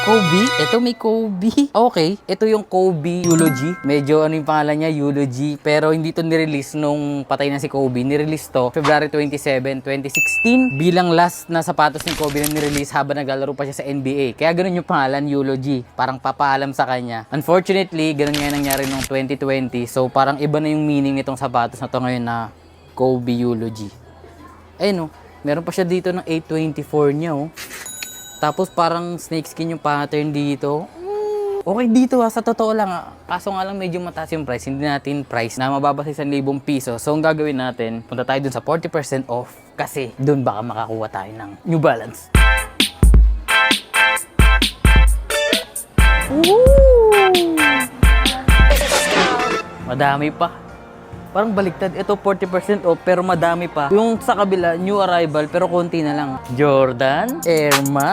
Kobe? Ito may Kobe. Okay, ito yung Kobe Eulogy. Medyo ano yung pangalan niya, Eulogy. Pero hindi to nirelease nung patay na si Kobe. Nirelease to February 27, 2016. Bilang last na sapatos ni Kobe na nirelease habang naglalaro pa siya sa NBA. Kaya ganun yung pangalan, Eulogy. Parang papaalam sa kanya. Unfortunately, ganun nga nangyari nung 2020. So parang iba na yung meaning nitong sapatos na to ngayon na Kobe Eulogy. Ayun, meron pa siya dito ng 824 niya, oh. Tapos parang snakeskin yung pattern dito. Okay dito sa totoo lang Kaso nga lang medyo mataas yung price. Hindi natin price na mababa sa 1,000 piso. So ang gagawin natin, punta tayo dun sa 40% off. Kasi dun baka makakuha tayo ng New Balance. Madami pa. Parang baliktad. Ito 40% off pero madami pa. Yung sa kabila, new arrival pero konti na lang. Jordan, Air Max.